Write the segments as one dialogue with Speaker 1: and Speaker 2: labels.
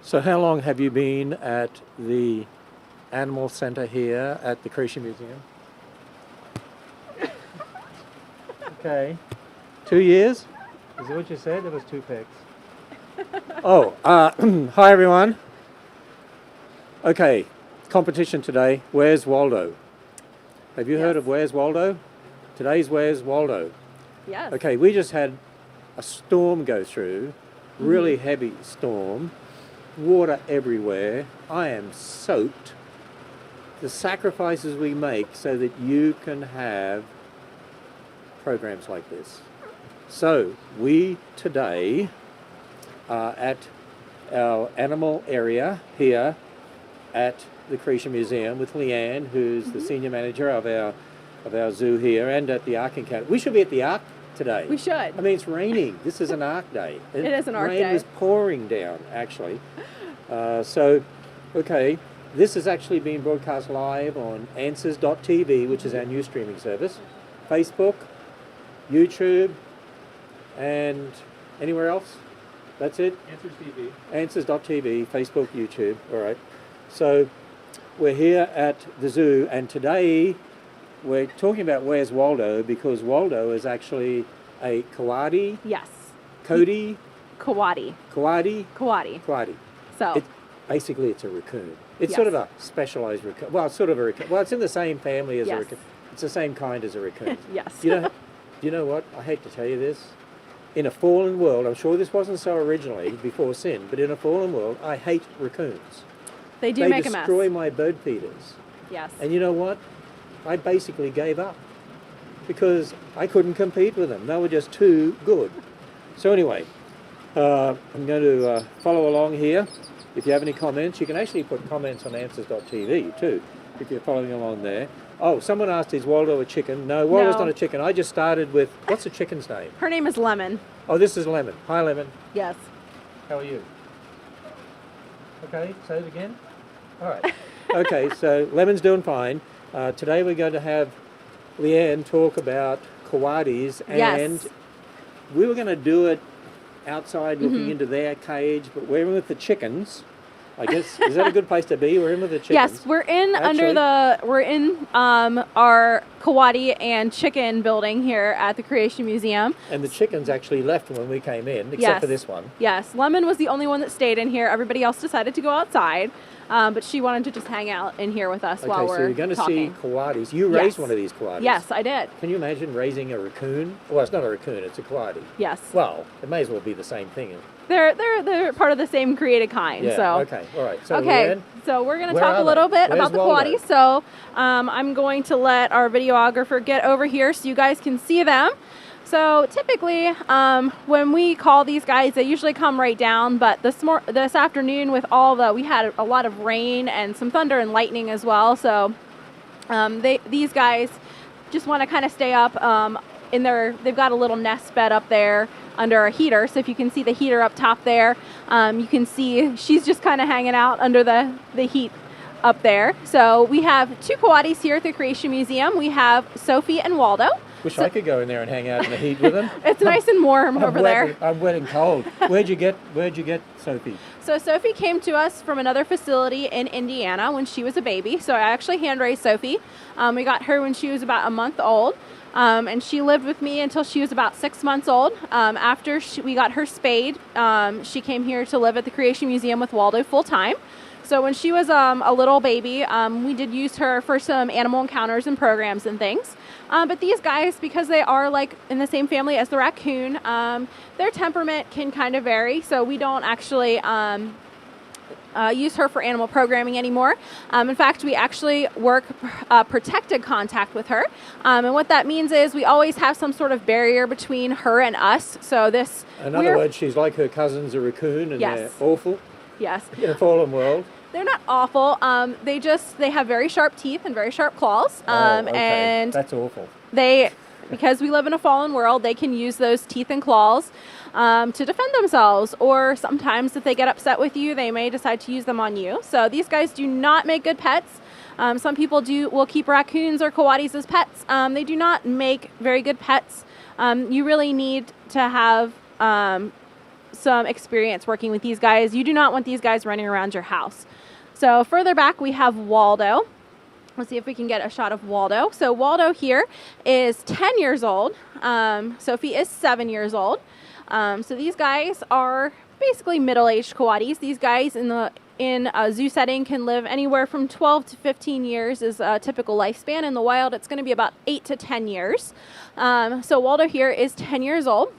Speaker 1: So how long have you been at the animal center here at the Coati Museum? Okay. 2 years? Is that what you said? It was 2 pecks. Oh, hi everyone. Okay, competition today. Where's Waldo? Have you heard of Where's Waldo? Today's Where's Waldo.
Speaker 2: Yes.
Speaker 1: Okay, we just had a storm go through, really heavy storm, water everywhere. I am soaked. The sacrifices we make so that you can have programs like this. So we today are at our animal area here at the Coati Museum with Leanne, who's the senior manager of our zoo here, and at the Ark Encounter. We should be at the Ark today.
Speaker 2: We should.
Speaker 1: I mean, it's raining. This is an Ark day.
Speaker 2: It is an Ark day.
Speaker 1: Rain was pouring down, actually. Okay, this is actually being broadcast live on answers.tv, which is our new streaming service, Facebook, YouTube, and anywhere else? That's it?
Speaker 3: Answers TV.
Speaker 1: Answers.tv, Facebook, YouTube. All right. So we're here at the zoo, and today we're talking about Where's Waldo, because Waldo is actually a Coati,
Speaker 2: Yes.
Speaker 1: Coati,
Speaker 2: Coati.
Speaker 1: Coati,
Speaker 2: Coati.
Speaker 1: Coati.
Speaker 2: So.
Speaker 1: Basically, it's a raccoon. It's
Speaker 2: Yes.
Speaker 1: sort of a specialized raccoon. Well, it's sort of a raccoon. Well, it's in the same family as a
Speaker 2: Yes.
Speaker 1: raccoon. It's the same kind as a raccoon.
Speaker 2: Yes.
Speaker 1: You know what? I hate to tell you this. In a fallen world, I'm sure this wasn't so originally before sin, but in a fallen world, I hate raccoons.
Speaker 2: They do make a mess.
Speaker 1: They destroy my bird feeders.
Speaker 2: Yes.
Speaker 1: And you know what? I basically gave up because I couldn't compete with them. They were just too good. So anyway, I'm going to follow along here. If you have any comments, you can actually put comments on answers.tv too, if you're following along there. Oh, someone asked, is Waldo a chicken? No, Waldo's not a chicken. I just started with, what's the chicken's name?
Speaker 2: Her name is Lemon.
Speaker 1: Oh, this is Lemon. Hi, Lemon.
Speaker 2: Yes.
Speaker 1: How are you? Okay, say it again. All right. Okay, so Lemon's doing fine. Today we're going to have Leanne talk about Coatis, and we were going to do it outside looking into their cage, but we're in with the chickens. I guess, is that a good place to be? We're in with the chickens.
Speaker 2: Yes, we're in our Coati and chicken building here at the Coati Museum.
Speaker 1: And the chickens actually left when we came in, except for this one.
Speaker 2: Yes, Lemon was the only one that stayed in here. Everybody else decided to go outside, but she wanted to just hang out in here with us while we're
Speaker 1: so you're going to
Speaker 2: talking.
Speaker 1: see Coatis. You raised one of these Coatis.
Speaker 2: Yes, I did.
Speaker 1: Can you imagine raising a raccoon? Well, it's not a raccoon, it's a Coati.
Speaker 2: Yes.
Speaker 1: Well, it may as well be the same thing.
Speaker 2: They're part of the same created kind.
Speaker 1: Yeah,
Speaker 2: so.
Speaker 1: okay, all right. So
Speaker 2: okay,
Speaker 1: Leanne,
Speaker 2: so we're going to talk a little bit about the Coati. So I'm going to let our videographer get over here so you guys can see them. So typically, when we call these guys, they usually come right down. But this afternoon, with we had a lot of rain and some thunder and lightning as well. So these guys just want to kind of stay up they've got a little nest bed up there under a heater. So if you can see the heater up top there, you can see she's just kind of hanging out under the heat up there. So we have 2 Coatis here at the Coati Museum. We have Sophie and Waldo.
Speaker 1: Wish I could go in there and hang out in the heat with them.
Speaker 2: It's nice and warm over there.
Speaker 1: I'm wet and cold. Where'd you get Sophie?
Speaker 2: So Sophie came to us from another facility in Indiana when she was a baby. So I actually hand-raised Sophie. We got her when she was about a month old. And she lived with me until she was about 6 months old. After we got her spayed, she came here to live at the Coati Museum with Waldo full time. So when she was a little baby, we did use her for some animal encounters and programs and things. But these guys, because they are like in the same family as the raccoon, their temperament can kind of vary. So we don't actually use her for animal programming anymore. In fact, we actually work protected contact with her. And what that means is we always have some sort of barrier between her and us. So
Speaker 1: in other words, she's like her cousins, a raccoon, and they're awful.
Speaker 2: Yes.
Speaker 1: In a fallen world.
Speaker 2: They're not awful. They have very sharp teeth and very sharp claws. And
Speaker 1: that's awful.
Speaker 2: Because we live in a fallen world, they can use those teeth and claws to defend themselves. Or sometimes if they get upset with you, they may decide to use them on you. So these guys do not make good pets. Some people will keep raccoons or Coatis as pets. They do not make very good pets. You really need to have some experience working with these guys. You do not want these guys running around your house. So further back, we have Waldo. Let's see if we can get a shot of Waldo. So Waldo here is 10 years old. Sophie is 7 years old. So these guys are basically middle-aged Coatis. These guys in a zoo setting can live anywhere from 12 to 15 years is a typical lifespan. In the wild, it's going to be about 8 to 10 years. So Waldo here is 10 years old.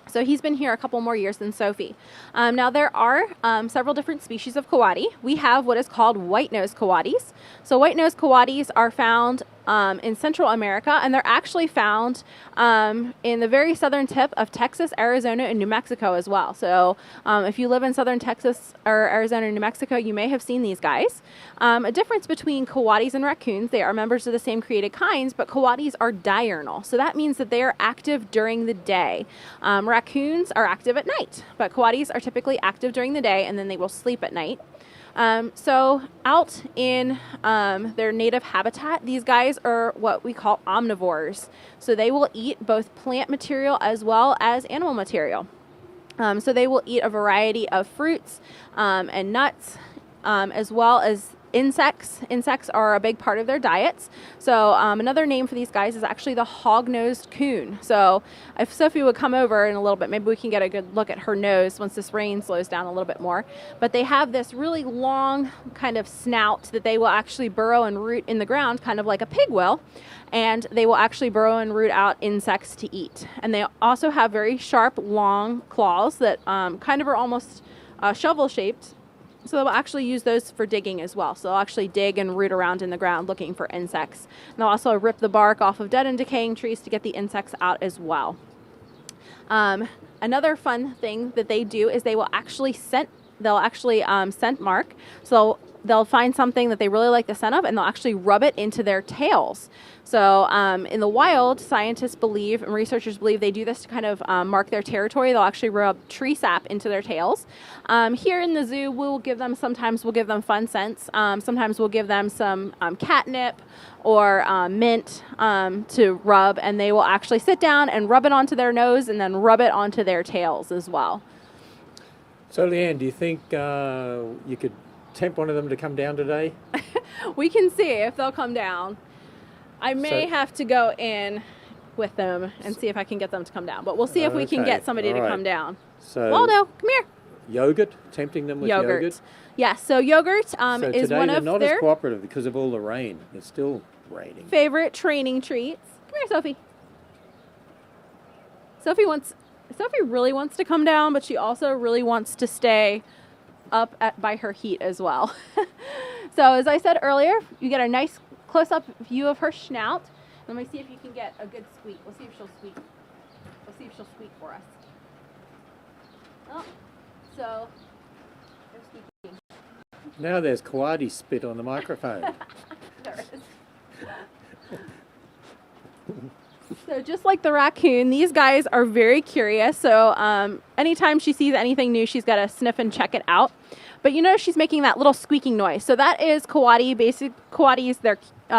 Speaker 2: So he's been here a couple more years than Sophie. Now there are several different species of Coati. We have what is called white-nosed Coatis. So white-nosed Coatis are found in Central America, and they're actually found in the very southern tip of Texas, Arizona, and New Mexico as well. So if you live in southern Texas or Arizona and New Mexico, you may have seen these guys. A difference between Coatis and raccoons, they are members of the same created kinds, but Coatis are diurnal. So that means that they are active during the day. Raccoons are active at night, but Coatis are typically active during the day, and then they will sleep at night. So out in their native habitat, these guys are what we call omnivores. So they will eat both plant material as well as animal material. So they will eat a variety of fruits and nuts, as well as insects. Insects are a big part of their diets. So another name for these guys is actually the hog-nosed coon. So if Sophie would come over in a little bit, maybe we can get a good look at her nose once this rain slows down a little bit more. But they have this really long kind of snout that they will actually burrow and root in the ground, kind of like a pig will. And they will actually burrow and root out insects to eat. And they also have very sharp, long claws that kind of are almost shovel-shaped. So they'll actually use those for digging as well. So they'll actually dig and root around in the ground looking for insects. And they'll also rip the bark off of dead and decaying trees to get the insects out as well. Another fun thing that they do is they will actually scent mark. So they'll find something that they really like the scent of, and they'll actually rub it into their tails. So in the wild, scientists believe and researchers believe they do this to kind of mark their territory. They'll actually rub tree sap into their tails. Here in the zoo, sometimes we'll give them fun scents. Sometimes we'll give them some catnip or mint to rub, and they will actually sit down and rub it onto their nose and then rub it onto their tails as well.
Speaker 1: So Leanne, do you think you could tempt one of them to come down today?
Speaker 2: We can see if they'll come down. I may have to go in with them and see if I can get them to come down. But we'll see if we can get somebody to come down.
Speaker 1: So
Speaker 2: Waldo, come here.
Speaker 1: Yogurt, tempting them with yogurt?
Speaker 2: Yes, so yogurt
Speaker 1: So
Speaker 2: is
Speaker 1: today
Speaker 2: one
Speaker 1: they're
Speaker 2: of
Speaker 1: not
Speaker 2: their
Speaker 1: as cooperative because of all the rain. It's still raining.
Speaker 2: favorite training treats. Come here, Sophie. Sophie really wants to come down, but she also really wants to stay up by her heat as well. So as I said earlier, you get a nice close-up view of her snout. Let me see if you can get a good squeak. We'll see if she'll squeak. We'll see if she'll squeak for us. Oh, so they're squeaking.
Speaker 1: Now there's Coati spit on the microphone.
Speaker 2: There is. So just like the raccoon, these guys are very curious. So anytime she sees anything new, she's got to sniff and check it out. But you notice she's making that little squeaking noise. So that is Coati. Basic Coatis, they're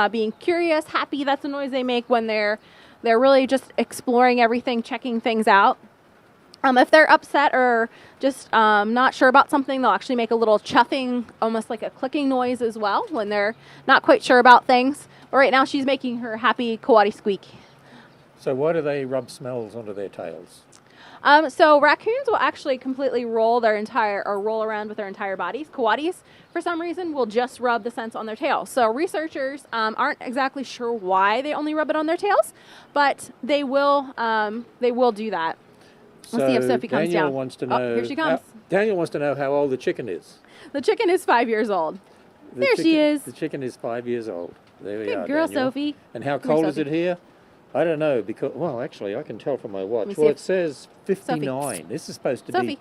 Speaker 2: being curious, happy. That's the noise they make when they're really just exploring everything, checking things out. If they're upset or just not sure about something, they'll actually make a little chuffing, almost like a clicking noise as well when they're not quite sure about things. But right now she's making her happy Coati squeak.
Speaker 1: So why do they rub smells onto their tails?
Speaker 2: So raccoons will actually completely roll around with their entire bodies. Coatis, for some reason, will just rub the scents on their tails. So researchers aren't exactly sure why they only rub it on their tails, but they will do that. We'll see if Sophie comes
Speaker 1: Daniel
Speaker 2: down.
Speaker 1: Wants to know,
Speaker 2: here she comes.
Speaker 1: Daniel wants to know how old the chicken is.
Speaker 2: The chicken is 5 years old. She is.
Speaker 1: The chicken is 5 years old. There we
Speaker 2: Good
Speaker 1: are,
Speaker 2: girl,
Speaker 1: Daniel.
Speaker 2: Sophie.
Speaker 1: And how cold is it here? I don't know, because, well, actually, I can tell from my watch. Well, it says 59.
Speaker 2: Sophie.
Speaker 1: This is supposed to
Speaker 2: Sophie.
Speaker 1: be...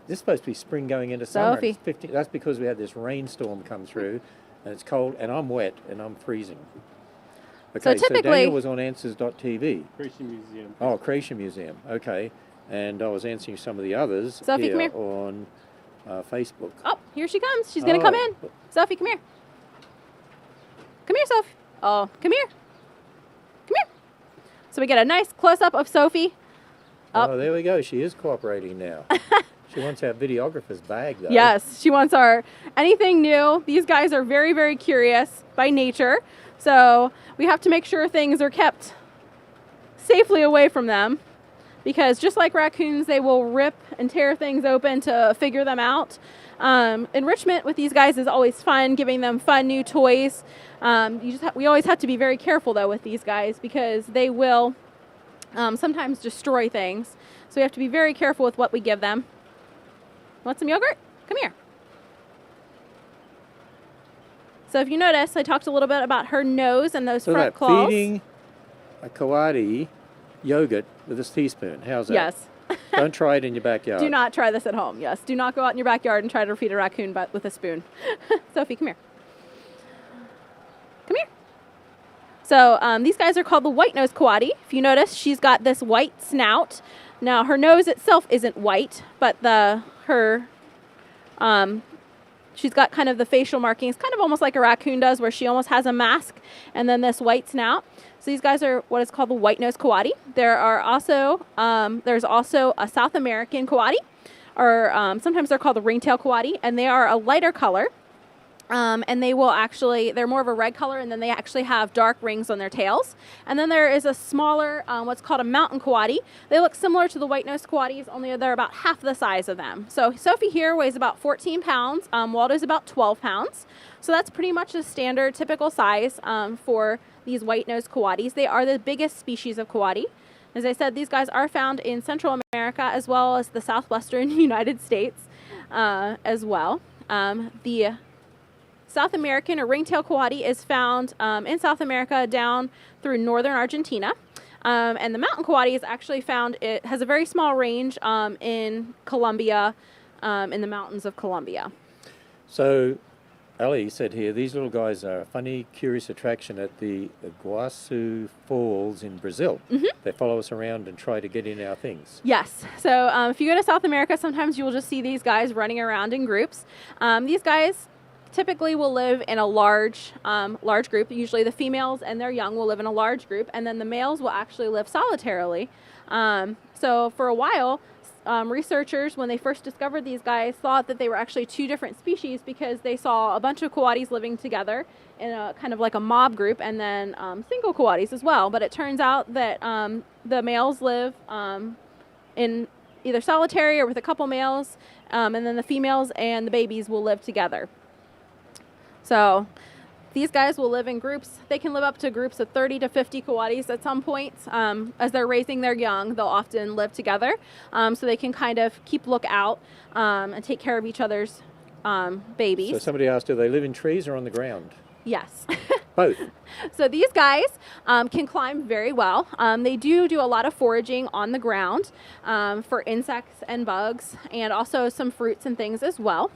Speaker 1: This is supposed to be spring going into summer.
Speaker 2: Sophie.
Speaker 1: It's 50, that's because we had this rainstorm come through, and it's cold, and I'm wet, and I'm freezing. Okay, so Daniel was on Answers.tv.
Speaker 3: Creation Museum.
Speaker 1: Oh, Creation Museum. Okay. And I was answering some of the others
Speaker 2: Sophie, come here.
Speaker 1: on Facebook.
Speaker 2: Oh, here she comes. She's going to come in. Sophie, come here. Come here, Sophie. Oh, come here. Come here. So we get a nice close-up of Sophie.
Speaker 1: Oh, there we go. She is cooperating now. She wants our videographer's bag, though.
Speaker 2: Yes, she wants anything new. These guys are very, very curious by nature. So we have to make sure things are kept safely away from them, because just like raccoons, they will rip and tear things open to figure them out. Enrichment with these guys is always fun, giving them fun new toys. We always have to be very careful, though, with these guys, because they will sometimes destroy things. So we have to be very careful with what we give them. Want some yogurt? Come here. So if you notice, I talked a little bit about her nose and those front claws.
Speaker 1: Feeding a Coati yogurt with a teaspoon. How's that?
Speaker 2: Yes.
Speaker 1: Don't try it in your backyard.
Speaker 2: Do not try this at home. Yes. Do not go out in your backyard and try to feed a raccoon with a spoon. Sophie, come here. Come here. So these guys are called the white-nosed Coati. If you notice, she's got this white snout. Now, her nose itself isn't white, but she's got kind of the facial markings, kind of almost like a raccoon does, where she almost has a mask and then this white snout. So these guys are what is called the white-nosed Coati. There's also a South American Coati, or sometimes they're called the ringtail Coati, and they are a lighter color. And they're more of a red color, and then they actually have dark rings on their tails. And then there is a smaller, what's called a mountain Coati. They look similar to the white-nosed Coatis, only they're about half the size of them. So Sophie here weighs about 14 pounds. Waldo's about 12 pounds. So that's pretty much a standard, typical size for these white-nosed Coatis. They are the biggest species of Coati. As I said, these guys are found in Central America as well as the southwestern United States as well. The South American or ringtail Coati is found in South America down through northern Argentina. And the mountain Coati is actually found, it has a very small range in Colombia, in the mountains of Colombia.
Speaker 1: So, Ali said here, these little guys are a funny, curious attraction at the Iguazu Falls in Brazil. Mm-hmm. They follow us around and try to get in our things.
Speaker 2: Yes. So if you go to South America, sometimes you will just see these guys running around in groups. These guys typically will live in a large group. Usually the females and their young will live in a large group, and then the males will actually live solitarily. So for a while, researchers, when they first discovered these guys, thought that they were actually two different species, because they saw a bunch of Coatis living together in a kind of like a mob group, and then single Coatis as well. But it turns out that the males live in either solitary or with a couple males, and then the females and the babies will live together. So these guys will live in groups. They can live up to groups of 30 to 50 Coatis at some point. As they're raising their young, they'll often live together, so they can kind of keep lookout and take care of each other's babies.
Speaker 1: So somebody asked, do they live in trees or on the ground?
Speaker 2: Yes.
Speaker 1: Both.
Speaker 2: So these guys can climb very well. They do a lot of foraging on the ground for insects and bugs, and also some fruits and things as well.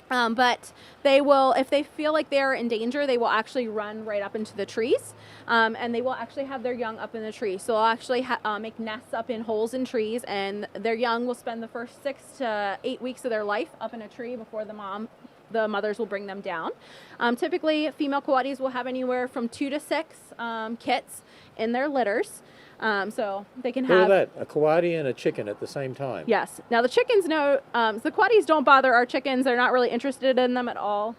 Speaker 2: But they will, if they feel like they're in danger, they will actually run right up into the trees, and they will actually have their young up in the tree. So they'll actually make nests up in holes in trees, and their young will spend the first 6 to 8 weeks of their life up in a tree before the mothers will bring them down. Typically, female Coatis will have anywhere from 2 to 6 kits in their litters. So they can have...
Speaker 1: Look at that, a Coati and a chicken at the same time.
Speaker 2: Yes. Now the chickens know, the Coatis don't bother our chickens. They're not really interested in them at all.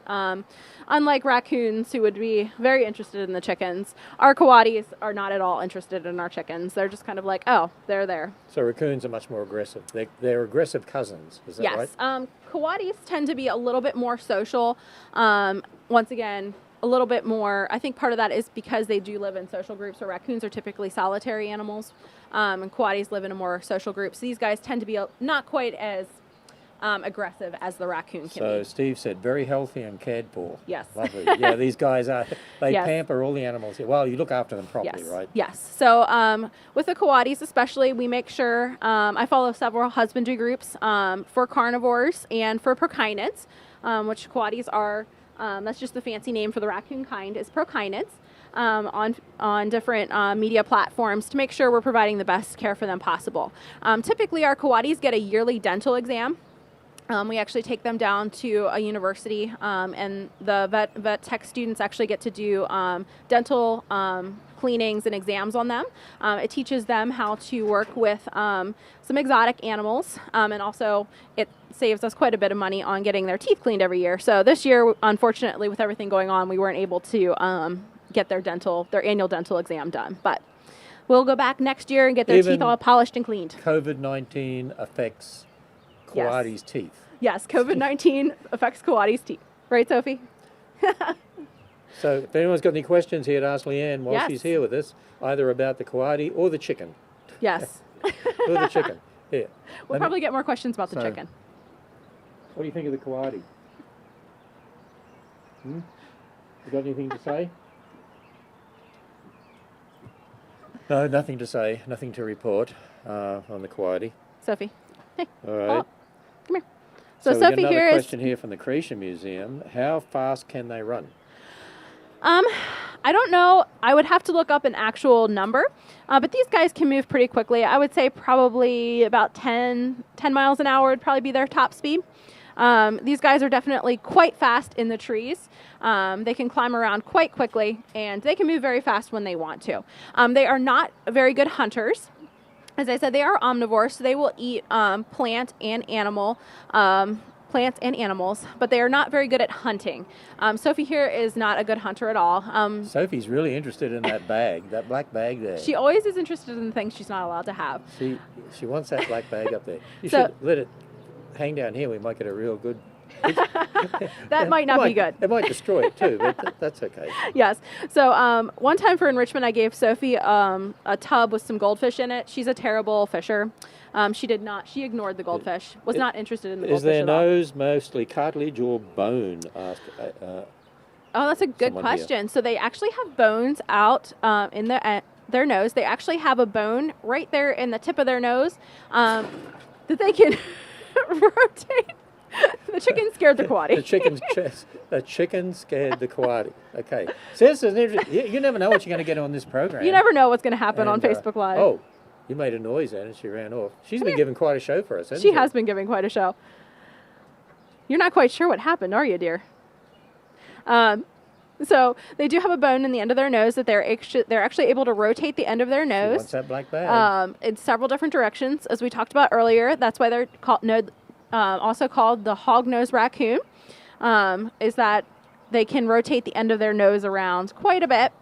Speaker 2: Unlike raccoons, who would be very interested in the chickens, our Coatis are not at all interested in our chickens. They're just kind of like, oh, they're there.
Speaker 1: So raccoons are much more aggressive. They're aggressive cousins, is that right?
Speaker 2: Yes. Coatis tend to be a little bit more social. Once again, a little bit more, I think part of that is because they do live in social groups, where raccoons are typically solitary animals, and Coatis live in a more social group. So these guys tend to be not quite as aggressive as the raccoon can be.
Speaker 1: So Steve said very healthy and cared for.
Speaker 2: Yes.
Speaker 1: Lovely. Yeah, these guys they
Speaker 2: Yes.
Speaker 1: pamper all the animals here. Well, you look after them properly,
Speaker 2: Yes.
Speaker 1: right?
Speaker 2: Yes. So with the Coatis especially, we make sure, I follow several husbandry groups for carnivores and for prochynids, which Coatis are, that's just the fancy name for the raccoon kind, is prochynids, on different media platforms, to make sure we're providing the best care for them possible. Typically, our Coatis get a yearly dental exam. We actually take them down to a university, and the vet tech students actually get to do dental cleanings and exams on them. It teaches them how to work with some exotic animals, and also it saves us quite a bit of money on getting their teeth cleaned every year. So this year, unfortunately, with everything going on, we weren't able to get their annual dental exam done. But we'll go back next year and get their teeth all polished and cleaned.
Speaker 1: COVID-19 affects Coati's teeth.
Speaker 2: Yes, COVID-19 affects Coati's teeth. Right, Sophie?
Speaker 1: So if anyone's got any questions here to ask Leanne while she's here with us, either about the Coati or the chicken.
Speaker 2: Yes.
Speaker 1: Or the chicken. Here.
Speaker 2: We'll probably get more questions about the chicken.
Speaker 1: What do you think of the Coati? You got anything to say? No, nothing to say. Nothing to report on the Coati.
Speaker 2: Sophie. Hey.
Speaker 1: All right.
Speaker 2: Oh, come here. So
Speaker 1: Sophie
Speaker 2: Sophie
Speaker 1: here
Speaker 2: here
Speaker 1: is...
Speaker 2: is...
Speaker 1: question here from the Creation Museum. How fast can they run?
Speaker 2: I don't know. I would have to look up an actual number, but these guys can move pretty quickly. I would say probably about 10 miles an hour would probably be their top speed. These guys are definitely quite fast in the trees. They can climb around quite quickly, and they can move very fast when they want to. They are not very good hunters. As I said, they are omnivores, so they will eat plants and animals, but they are not very good at hunting. Sophie here is not a good hunter at all.
Speaker 1: Sophie's really interested in that bag, that black bag there.
Speaker 2: She always is interested in the things she's not allowed to have.
Speaker 1: She wants that black bag up there. You should let it hang down here. We might get a real good...
Speaker 2: That might not be good.
Speaker 1: It might destroy it too, but that's okay.
Speaker 2: Yes. So one time for enrichment, I gave Sophie a tub with some goldfish in it. She's a terrible fisher. She ignored the goldfish, was not interested in the goldfish
Speaker 1: at all. Is their nose mostly cartilage or bone?
Speaker 2: Oh, that's a good question. Here. So they actually have bones out in their nose. They actually have a bone right there in the tip of their nose that they can rotate. The chicken scared the Coati.
Speaker 1: The chicken scared the Coati. Okay. So this is interesting. You never know what you're going to get on this program.
Speaker 2: You never know what's going to happen on Facebook Live.
Speaker 1: Oh, you made a noise then and she ran off. She's been giving quite a show for us, hasn't
Speaker 2: she? She has been giving quite a show. You're not quite sure what happened, are you, dear? So they do have a bone in the end of their nose that they're actually able to rotate the end of their nose.
Speaker 1: What's that black bag?
Speaker 2: In several different directions, as we talked about earlier. That's why they're also called the hog-nosed raccoon, is that they can rotate the end of their nose around quite a bit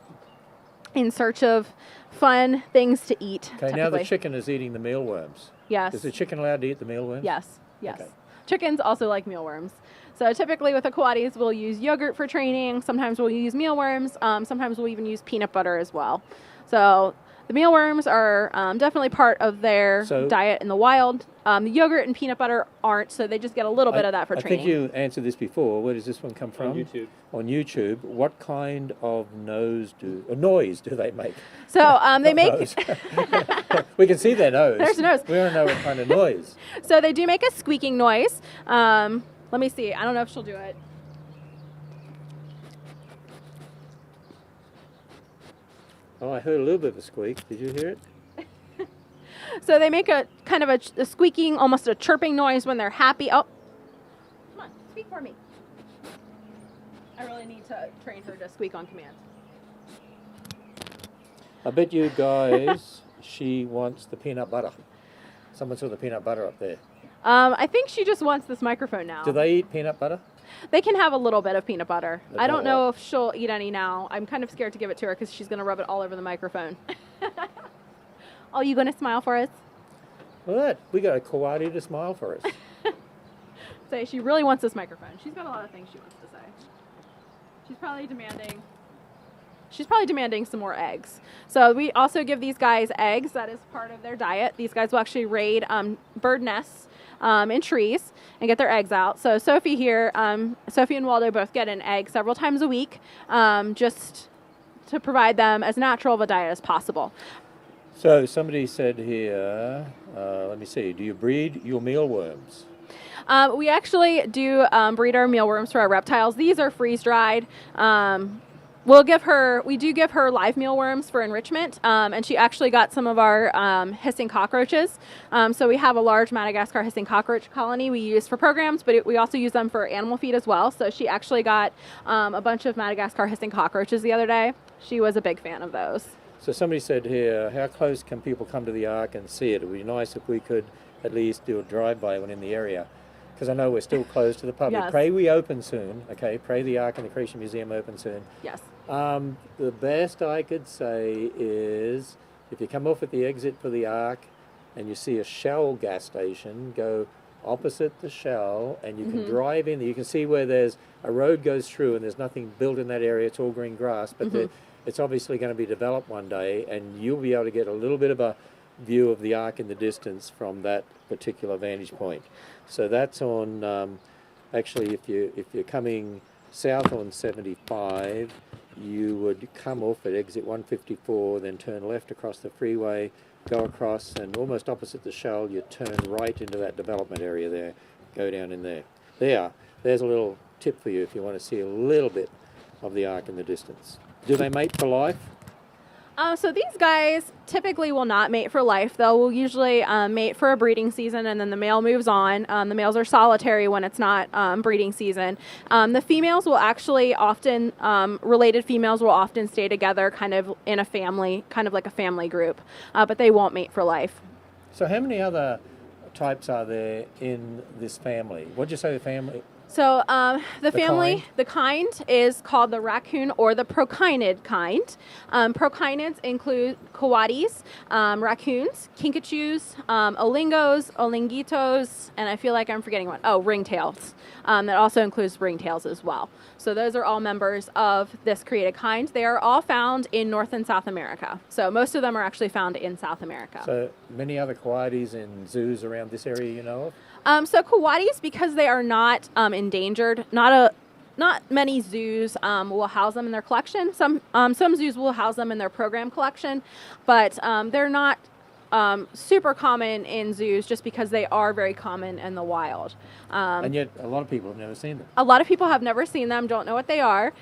Speaker 2: in search of fun things to eat.
Speaker 1: Okay, now the chicken is eating the mealworms.
Speaker 2: Yes.
Speaker 1: Is the chicken allowed to eat the mealworms?
Speaker 2: Yes, yes.
Speaker 1: Okay.
Speaker 2: Chickens also like mealworms. So typically with the Coatis, we'll use yogurt for training. Sometimes we'll use mealworms. Sometimes we'll even use peanut butter as well. So the mealworms are definitely part of their diet in the wild. The yogurt and peanut butter aren't, so they just get a little bit of that for training.
Speaker 1: I think you answered this before. Where does this one come from?
Speaker 3: On YouTube.
Speaker 1: On YouTube. What kind of noise do they make?
Speaker 2: So they make...
Speaker 1: We can see their nose.
Speaker 2: There's a nose.
Speaker 1: We don't know what kind of noise.
Speaker 2: So they do make a squeaking noise. Let me see. I don't know if she'll do it.
Speaker 1: Oh, I heard a little bit of a squeak. Did you hear it?
Speaker 2: So they make a kind of a squeaking, almost a chirping noise when they're happy. Oh, come on, squeak for me. I really need to train her to squeak on command.
Speaker 1: I bet you guys she wants the peanut butter. Someone saw the peanut butter up there.
Speaker 2: I think she just wants this microphone now.
Speaker 1: Do they eat peanut butter?
Speaker 2: They can have a little bit of peanut butter. I don't know if she'll eat any now. I'm kind of scared to give it to her because she's going to rub it all over the microphone. Oh, you going to smile for us?
Speaker 1: Well, we got a Coati to smile for us.
Speaker 2: Say she really wants this microphone. She's got a lot of things she wants to say. She's probably demanding some more eggs. So we also give these guys eggs. That is part of their diet. These guys will actually raid bird nests in trees and get their eggs out. So Sophie here, Sophie and Waldo both get an egg several times a week, just to provide them as natural of a diet as possible.
Speaker 1: So somebody said here, let me see, do you breed your mealworms?
Speaker 2: We actually do breed our mealworms for our reptiles. These are freeze-dried. We do give her live mealworms for enrichment, and she actually got some of our hissing cockroaches. So we have a large Madagascar hissing cockroach colony we use for programs, but we also use them for animal feed as well. So she actually got a bunch of Madagascar hissing cockroaches the other day. She was a big fan of those.
Speaker 1: So somebody said here, how close can people come to the Ark and see it? It would be nice if we could at least do a drive-by when in the area, because I know we're still closed to the public.
Speaker 2: Yes.
Speaker 1: Pray we open soon, okay? Pray the Ark and the Creation Museum open soon.
Speaker 2: Yes.
Speaker 1: The best I could say is, if you come off at the exit for the Ark and you see a Shell gas station, go opposite the Shell and you can drive in there. You can see where there's a road goes through and there's nothing built in that area. It's all green grass, but it's obviously going to be developed one day, and you'll be able to get a little bit of a view of the Ark in the distance from that particular vantage point. So that's on, actually, if you're coming south on 75, you would come off at exit 154, then turn left across the freeway, go across, and almost opposite the Shell, you turn right into that development area there, go down in there. There's a little tip for you if you want to see a little bit of the Ark in the distance. Do they mate for life?
Speaker 2: So these guys typically will not mate for life. They'll usually mate for a breeding season, and then the male moves on. The males are solitary when it's not breeding season. The females will actually often, related females will often stay together kind of in a family, kind of like a family group, but they won't mate for life.
Speaker 1: So how many other types are there in this family? What'd you say the family?
Speaker 2: So the kind is called the raccoon or the prokinid kind. Prokinids include coatis, raccoons, kinkajous, olingos, olingitos, and I feel like I'm forgetting one. Oh, ringtails. That also includes ringtails as well. So those are all members of this created kind. They are all found in North and South America. So most of them are actually found in South America.
Speaker 1: So many other coatis in zoos around this area you know of?
Speaker 2: So coatis, because they are not endangered, not many zoos will house them in their collection. Some zoos will house them in their program collection, but they're not super common in zoos just because they are very common in the wild.
Speaker 1: And yet a lot of people have never seen them.
Speaker 2: A lot of people have never seen them, don't know what they are.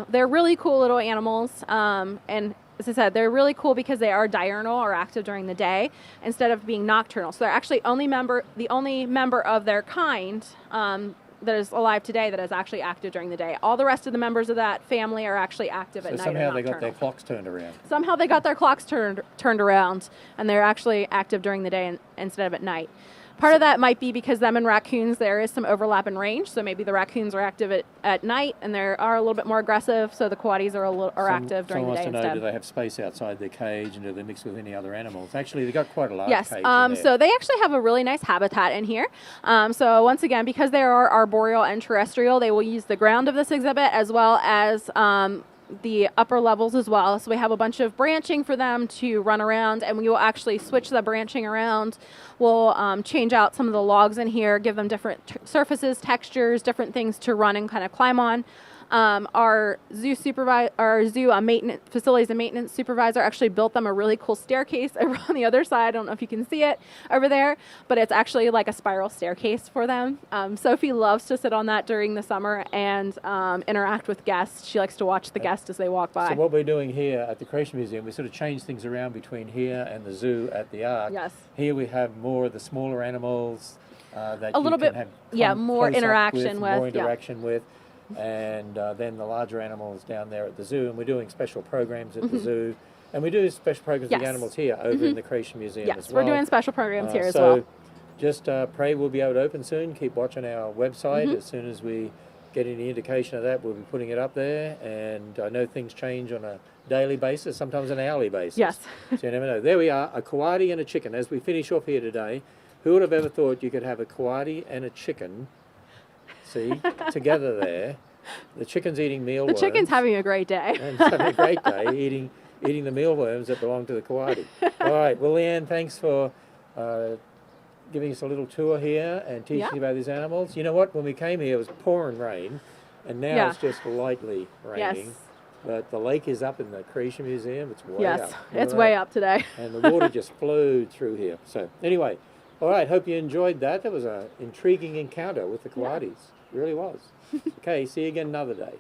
Speaker 2: They're really cool little animals, and as I said, they're really cool because they are diurnal or active during the day instead of being nocturnal. So they're actually the only member of their kind that is alive today that is actually active during the day. All the rest of the members of that family are actually active at night.
Speaker 1: So somehow they got
Speaker 2: nocturnal.
Speaker 1: their clocks turned around.
Speaker 2: Somehow they got their clocks turned around, and they're actually active during the day instead of at night. Part of that might be because them and raccoons, there is some overlap in range. So maybe the raccoons are active at night and they are a little bit more aggressive. So the coatis are active during the day
Speaker 1: instead.
Speaker 2: instead.
Speaker 1: Do they have space outside their cage, and do they mix with any other animals? Actually, they've got quite a large
Speaker 2: yes.
Speaker 1: cage in there.
Speaker 2: So they actually have a really nice habitat in here. So once again, because they are arboreal and terrestrial, they will use the ground of this exhibit as well as the upper levels as well. So we have a bunch of branching for them to run around, and we will actually switch the branching around. We'll change out some of the logs in here, give them different surfaces, textures, different things to run and kind of climb on. Our zoo maintenance facilities and maintenance supervisor actually built them a really cool staircase over on the other side. I don't know if you can see it over there, but it's actually like a spiral staircase for them. Sophie loves to sit on that during the summer and interact with guests. She likes to watch the guests as they walk by.
Speaker 1: So what we're doing here at the Creation Museum, we sort of change things around between here and the zoo at the Ark.
Speaker 2: Yes.
Speaker 1: Here we have more of the smaller animals that
Speaker 2: a little
Speaker 1: you can
Speaker 2: bit,
Speaker 1: have
Speaker 2: more interaction
Speaker 1: with. And then the larger animals down there at the zoo, and we're doing special programs at the zoo, and we do special programs with the animals here over in the Creation Museum as well.
Speaker 2: Yes, we're doing special programs here as
Speaker 1: so
Speaker 2: well.
Speaker 1: Just pray we'll be able to open soon. Keep watching our website. As soon as we get any indication of that, we'll be putting it up there, and I know things change on a daily basis, sometimes an hourly basis.
Speaker 2: Yes.
Speaker 1: So you never know. There we are, a coati and a chicken. As we finish off here today, who would have ever thought you could have a coati and a chicken together there? The chicken's eating mealworms.
Speaker 2: The chicken's having a great day.
Speaker 1: And it's having a great day eating the mealworms that belong to the coati. All right. Well, Leanne, thanks for giving us a little tour here and teaching about these animals. You know what? When we came here, it was pouring rain, and now it's just lightly raining.
Speaker 2: Yes.
Speaker 1: But the lake is up in the Creation Museum. It's way up.
Speaker 2: It's way up today.
Speaker 1: And the water just flowed through here. So anyway, all right. Hope you enjoyed that. That was an intriguing encounter with the coatis. Really was. Okay, see you again another day.